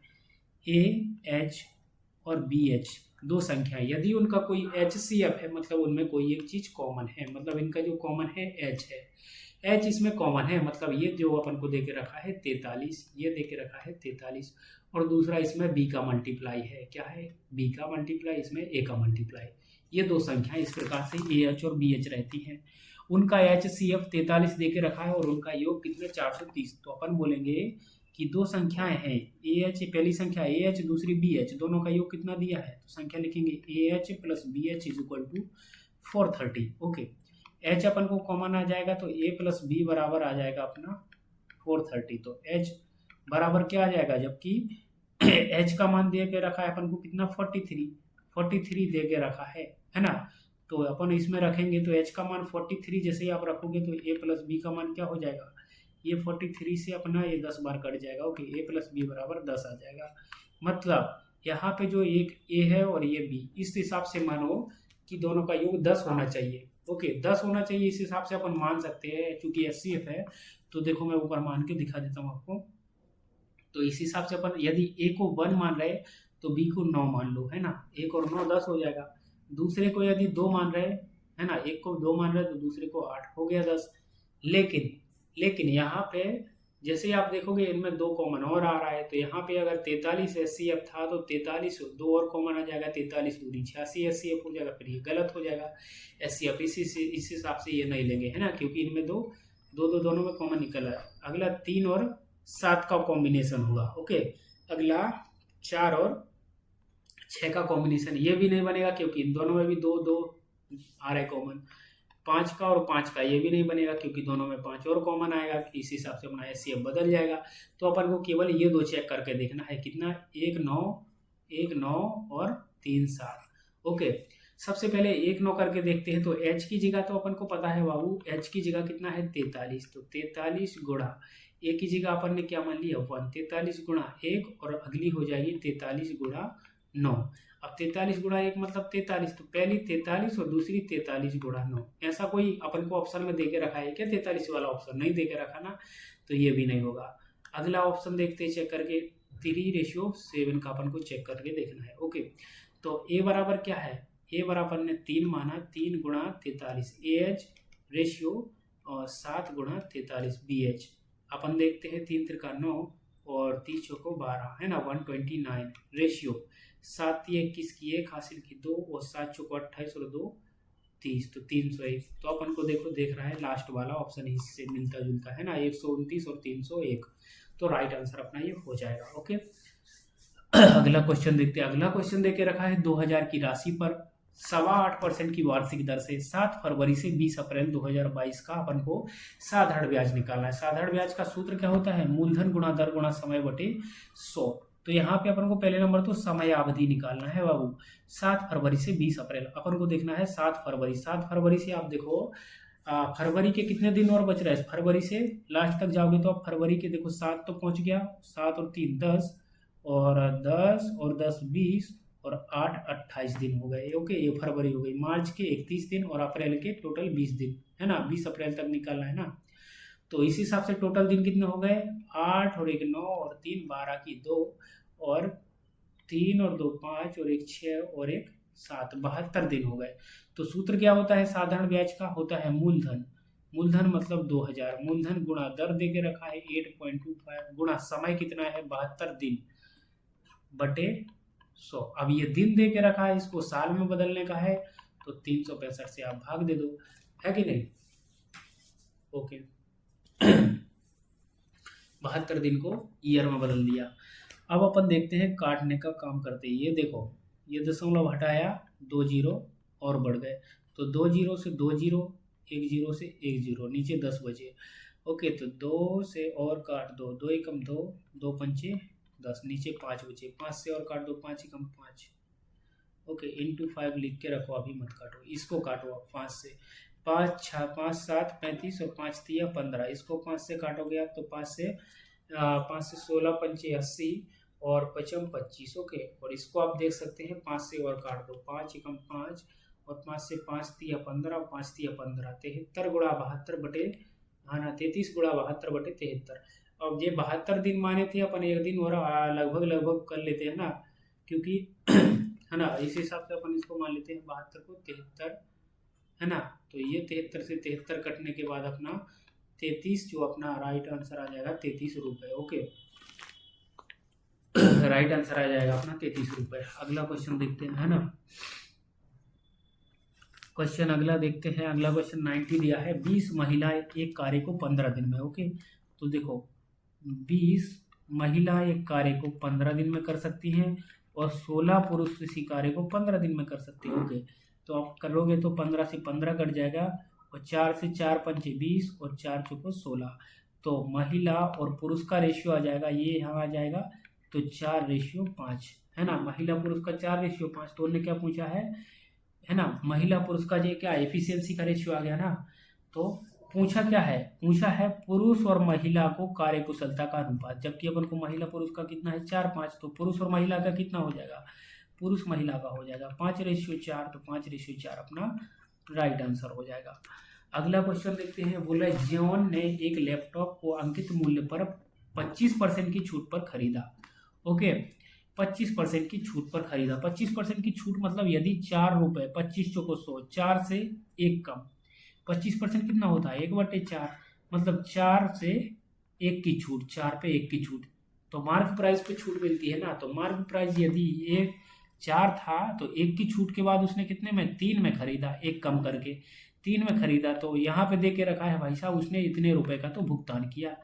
AH और BH दो संख्याएं, यदि उनका कोई HCF है मतलब उनमें कोई एक चीज कॉमन है, मतलब इनका जो कॉमन है H है, एच इसमें कॉमन है, मतलब ये जो अपन को दे के रखा है 43, ये दे के रखा है 43, और दूसरा इसमें बी का मल्टीप्लाई है, क्या है, बी का मल्टीप्लाई, इसमें ए का मल्टीप्लाई। ये दो संख्या इस प्रकार से ए एच और बी एच रहती हैं। उनका एच सी एफ 43 दे के रखा है और उनका योग कितने 430। तो अपन बोलेंगे कि दो संख्याएं हैं ए एच, पहली संख्या ए एच, दूसरी बी एच, दोनों का योग कितना दिया है, तो संख्या लिखेंगे A H plus B H is equal to 430। Okay, H अपन को कॉमन आ जाएगा तो ए प्लस बी बराबर आ जाएगा अपना 430। तो एच बराबर क्या आ जाएगा, जबकि एच का मान दे के रखा है अपन को कितना 43 दे के रखा है ना। तो अपन इसमें रखेंगे तो एच का मान 43 जैसे ही आप रखोगे तो ए प्लस बी का मान क्या हो जाएगा, ये 43 से अपना ये 10 बार कट जाएगा। ओके, ए प्लस बी बराबर 10 आ जाएगा। मतलब यहाँ पे जो एक ए है और ये बी, इस हिसाब से मानो कि दोनों का योग 10 होना चाहिए। ओके, 10 होना चाहिए, इस हिसाब से अपन मान सकते हैं। चूंकि एच सी एफ है तो देखो मैं ऊपर मान के दिखा देता हूँ आपको। तो इस हिसाब से अपन यदि ए को 1 मान रहे तो बी को 9 मान लो, है ना, 1 और 9 10 हो जाएगा। दूसरे को यदि 2 मान रहे, है ना, एक को 2 मान रहे तो दूसरे को 8, हो गया 10। लेकिन यहाँ पे जैसे ही आप देखोगे इनमें 2 कॉमन और आ रहा है, तो यहाँ पे अगर 43 एस सी एफ था तो 43 2 और कॉमन आ जाएगा, 43 दूनी 86 एस सी एफ हो जाएगा, फिर ये गलत हो जाएगा एस सी एफ। इस हिसाब से ये नहीं लेंगे, है ना, क्योंकि इनमें दोनों में कॉमन निकल रहा है। अगला 3 और 7 का कॉम्बिनेशन होगा। ओके, अगला 4 और 6 का कॉम्बिनेशन, ये भी नहीं बनेगा क्योंकि इन दोनों में भी 2 आ रहे कॉमन। 5 का और 5 का ये भी नहीं बनेगा क्योंकि दोनों में 5 और कॉमन आएगा। इस हिसाब से अपना एस सी एफ बदल जाएगा। तो अपन को केवल ये 2 चेक करके देखना है, कितना, 1 9 और 3 7। ओके, सबसे पहले 1 9 करके देखते हैं। तो एच की जगह तो अपन को पता है बाबू, एच की जगह कितना है 43, तो 43 गुणा ए की जगह अपन ने क्या मान लिया 1, 43 गुणा 1 और अगली हो जाएगी 43 गुणा 9। अब 43 गुणा 1 मतलब 43, तो पहली 43 और दूसरी 43 गुणा 9। ऐसा कोई अपन को ऑप्शन में दे के रखा है क्या 43 वाला ऑप्शन, नहीं दे के रखा ना, तो ये भी नहीं होगा। अगला ऑप्शन देखते हैं चेक करके, 3:7 का अपन को चेक करके देखना है। ओके, तो ए बराबर क्या है, ए बराबर ने 3 माना, 3 गुणा 43 ए एच रेशियो और 7 गुणा 43 बी एच। अपन देखते हैं 3 त्रिका 9 और 30 चौको 12, है ना, 129 रेशियो 7 21 की 1 हासिल की 2 और 7 चौको 28 और 2 30, तो 301। तो अपन को देखो देख रहा है लास्ट वाला ऑप्शन इससे मिलता जुलता है ना, 129 और 301। तो राइट आंसर अपना ये हो जाएगा। ओके, अगला क्वेश्चन देखते हैं। अगला क्वेश्चन देके रखा है 2000 की राशि पर 8.25% की वार्षिक दर से 7 फरवरी से 20 अप्रैल 2022 का अपन को साधारण ब्याज निकालना है। साधारण ब्याज का सूत्र क्या होता है, मूलधन गुणा दर गुणा समय बटे 100। तो यहाँ पे अपन को पहले नंबर तो समय अवधि निकालना है बाबू, 7 फरवरी से 20 अप्रैल अपन को देखना है। 7 फरवरी से आप देखो फरवरी के कितने दिन और बच रहे हैं, फरवरी से लास्ट तक जाओगे तो आप फरवरी के देखो 7 तो पहुंच गया, 7 और 3 10 और 10 20 और 8 28 दिन हो गए। ओके, ये फरवरी हो गई। मार्च के 31 दिन और अप्रैल के टोटल 20 दिन, है ना, 20 अप्रैल तक निकालना है ना। तो इस हिसाब से टोटल दिन कितने हो गए, 8 और 1 9 और 3 12 की 2 और 3 और 2 5 और 1 6 और 1 7, 72 दिन हो गए। तो सूत्र क्या होता है साधारण ब्याज का, होता है मूलधन मतलब 2000, मूलधन गुणा दर दे के रखा है 8.25 गुणा समय कितना है 72 दिन बटे 100। अब ये दिन दे के रखा है, इसको साल में बदलने का है तो 365 से आप भाग दे दो, है कि नहीं। ओके, 72 दिन को ईयर में बदल दिया। अब अपन देखते हैं काटने का काम करते हैं। ये देखो, ये दशमलव हटाया 2 जीरो और बढ़ गए, तो 2 जीरो से 2 जीरो, 1 जीरो से 1 जीरो, नीचे 10 बचे। ओके, तो 2 से और काट दो, 2 एकम 2, 2 पंचे 10, नीचे 5 बचे, 5 से और काट दो, 5 एकम 5। ओके, इंटू 5 लिख के रखो, अभी मत काटो, इसको काटो आप 5 से। 5 6 5 7 35 और 5 3 15, इसको 5 से काटोगे आप तो 5 से 16 पंचे 80 और 55 25। ओके, और इसको आप देख सकते हैं 5 से और काट दो, 5 एकम 5 और 5 से 5 3 15, 5 3 15, 73 गुणा 72 बटे, हाँ ना, 33 गुणा 72 बटे 73। अब ये 72 दिन माने थे अपन, एक दिन और लगभग कर लेते हैं ना, क्योंकि है ना, इस हिसाब से अपन इसको मान लेते हैं 72 को 73, है ना। तो ये 73 से 73 कटने के बाद अपना 33, जो अपना राइट आंसर आ जाएगा 33 रुपये। ओके, राइट आंसर आ जाएगा अपना 33 रुपये। अगला क्वेश्चन देखते हैं, है ना। क्वेश्चन अगला देखते हैं। अगला क्वेश्चन 90 दिया है, 20 महिलाएं एक कार्य को 15 दिन में। ओके, तो देखो 20 महिलाएं एक कार्य को 15 दिन में कर सकती हैं और 16 पुरुष इसी कार्य को 15 दिन में कर सकते हैं। ओके, तो आप करोगे तो 15 से 15 कट जाएगा और 4 से 4 पंचे 20 और 4 चौको 16। तो महिला और पुरुष का रेशियो आ जाएगा, ये यहाँ आ जाएगा तो 4:5, है ना। महिला पुरुष का 4:5। तो उन्होंने क्या पूछा है ना, महिला पुरुष का ये क्या एफिशिएंसी का रेशियो आ गया ना। तो पूछा क्या है, पूछा है पुरुष और महिला को कार्यकुशलता का अनुपात, जबकि अपन को महिला पुरुष का कितना है 4:5, तो पुरुष और महिला का कितना हो जाएगा, पुरुष महिला का हो जाएगा 5:4, तो 5:4 अपना राइट आंसर हो जाएगा। अगला क्वेश्चन देखते हैं। बोला जॉन ने एक लैपटॉप को अंकित मूल्य पर 25% की छूट पर खरीदा। ओके, 25% की छूट पर खरीदा। 25% की छूट मतलब यदि 4 रुपये, 25 चौको 100, 4 से 1 कम, 25% कितना होता है 1/4, मतलब 4 से 1 की छूट, 4 पे 1 की छूट, तो मार्क प्राइस पे छूट मिलती है ना। तो मार्क प्राइस यदि ये 4 था तो 1 की छूट के बाद उसने कितने में 3 में खरीदा, 1 कम करके 3 में खरीदा। तो यहाँ पे दे के रखा है भाई साहब उसने इतने रुपए का तो भुगतान किया,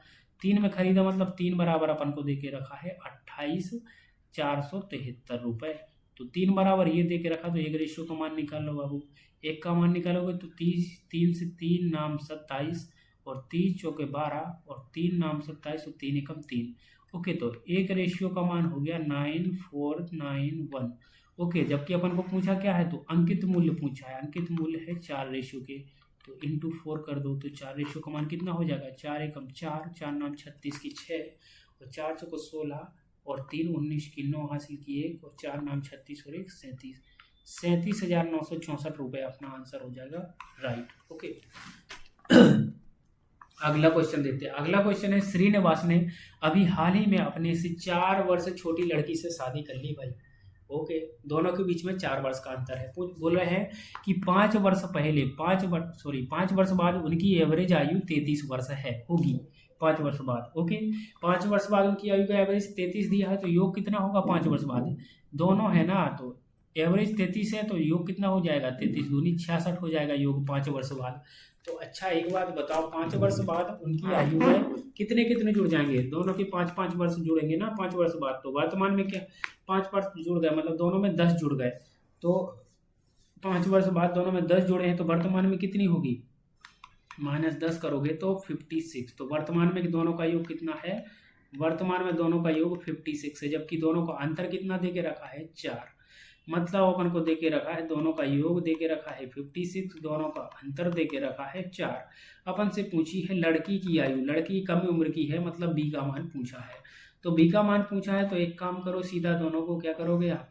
3 में खरीदा मतलब 3 बराबर अपन को दे के रखा है 28,473 रुपये। तो 3 बराबर ये दे के रखा, तो एक रेशियो का मान निकाल लो बाबू। 1 का मान निकालोगे तो 30, 3 से 3 नाम 27 और 30 चौके 12 और 3 नाम 27 और 3 एकम 3। ओके, तो एक रेशियो का मान हो गया 9491। ओके, जबकि अपन को पूछा क्या है, तो अंकित मूल्य पूछा है, अंकित मूल्य है 4 रेशियो के, तो इंटू 4 कर दो तो 4 रेशियो का मान कितना हो जाएगा 4 एकम 4, 4 नाम 36 की 6 और 4 चौको 16 और 3 19 की 9 हासिल की 1 और 4 नाम 36 और 1 37, 37,964 रुपये अपना आंसर हो जाएगा राइट। ओके, अगला क्वेश्चन देखते हैं। अगला क्वेश्चन है, श्रीनिवास ने अभी हाल ही में अपने से 4 वर्ष छोटी लड़की से शादी कर ली भाई। ओके, दोनों के बीच में 4 वर्ष का अंतर है। बोल रहे हैं कि 5 वर्ष पहले 5 वर्ष बाद उनकी एवरेज आयु 33 वर्ष है होगी। 5 वर्ष बाद, ओके, 5 वर्ष बाद उनकी आयु का एवरेज 33 दिया है, तो योग कितना होगा 5 वर्ष बाद, दोनों है ना, तो एवरेज 33 है तो योग कितना हो जाएगा 33 दूनी 66 हो जाएगा योग 5 वर्ष बाद। तो अच्छा एक बात बताओ, 5 वर्ष बाद उनकी आयु में कितने कितने जुड़ जाएंगे, दोनों के 5-5 वर्ष जुड़ेंगे ना 5 वर्ष बाद। तो वर्तमान में क्या 5 वर्ष जुड़ गए, मतलब दोनों में 10 जुड़ गए, तो 5 वर्ष बाद दोनों में 10 जुड़े हैं, तो वर्तमान में कितनी होगी, -10 करोगे तो 56। तो वर्तमान में दोनों का योग कितना है, वर्तमान में दोनों का योग 56 है, जबकि दोनों का अंतर कितना दे के रखा है 4, मतलब अपन को दे के रखा है, दोनों का योग दे के रखा है 56, दोनों का अंतर दे के रखा है 4। अपन से पूछी है लड़की की आयु, लड़की कम उम्र की है, मतलब बी का मान पूछा है। तो बी का मान पूछा है तो एक काम करो, सीधा दोनों को क्या करोगे आप,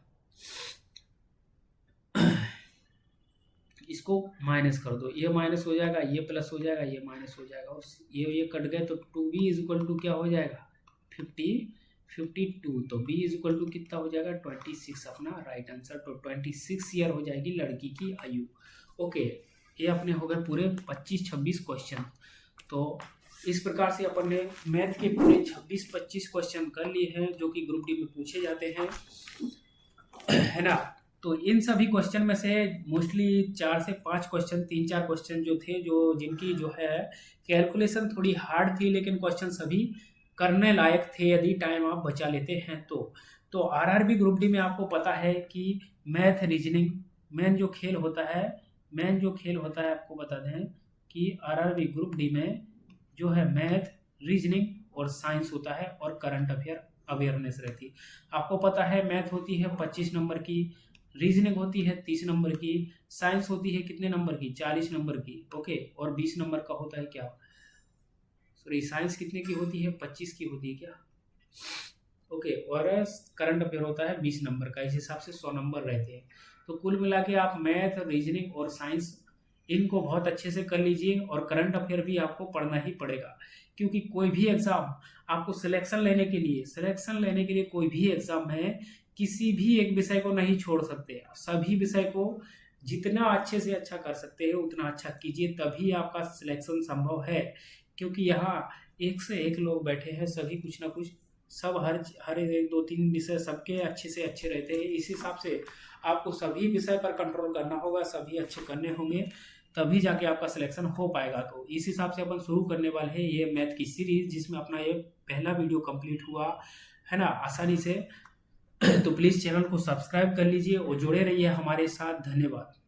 इसको माइनस कर दो, ये माइनस हो जाएगा, ये प्लस हो जाएगा, ये माइनस हो जाएगा और ये कट गए, तो 2b इक्वल टू क्या हो जाएगा 52। तो b इक्वल टू कितना हो जाएगा 26 अपना राइट आंसर। तो 26 ईयर हो जाएगी लड़की की आयु। ओके, ये अपने हो गए पूरे 25-26 क्वेश्चन। तो इस प्रकार से अपन ने मैथ के पूरे 26-25 क्वेश्चन कर लिए हैं जो कि ग्रुप डी में पूछे जाते हैं, है ना। तो इन सभी क्वेश्चन में से मोस्टली 4 से 5 क्वेश्चन, 3-4 क्वेश्चन जो थे, जो जिनकी जो है कैलकुलेशन थोड़ी हार्ड थी, लेकिन क्वेश्चन सभी करने लायक थे यदि टाइम आप बचा लेते हैं तो आरआरबी ग्रुप डी में आपको पता है कि मैथ रीजनिंग मेन जो खेल होता है आपको बता दें कि आरआरबी ग्रुप डी में जो है मैथ रीजनिंग और साइंस होता है और करंट अफेयर अवेयरनेस रहती है। आपको पता है मैथ होती है 25 नंबर की, रीजनिंग होती है 30 नंबर की, साइंस होती है कितने नंबर की 40 नंबर की, ओके, और 20 नंबर का होता है क्या, सॉरी साइंस कितने की होती है 25 की होती है क्या, ओके, और करंट अफेयर होता है 20 नंबर का, इस हिसाब से 100 नंबर रहते हैं। तो कुल मिला के आप मैथ रीजनिंग और साइंस इनको बहुत अच्छे से कर लीजिए, और करंट अफेयर भी आपको पढ़ना ही पड़ेगा, क्योंकि कोई भी एग्जाम आपको सिलेक्शन लेने के लिए कोई भी एग्जाम में किसी भी एक विषय को नहीं छोड़ सकते, सभी विषय को जितना अच्छे से अच्छा कर सकते हैं उतना अच्छा कीजिए, तभी आपका सिलेक्शन संभव है। क्योंकि यहाँ एक से एक लोग बैठे हैं, सभी कुछ ना कुछ, सब हर एक दो तीन विषय सबके अच्छे से अच्छे रहते हैं। इस हिसाब से आपको सभी विषय पर कंट्रोल करना होगा, सभी अच्छे करने होंगे, तभी जाके आपका सिलेक्शन हो पाएगा। तो इस हिसाब से अपन शुरू करने वाले हैं ये मैथ की सीरीज, जिसमें अपना ये पहला वीडियो कंप्लीट हुआ है ना आसानी से। तो प्लीज़ चैनल को सब्सक्राइब कर लीजिए और जुड़े रहिए हमारे साथ। धन्यवाद।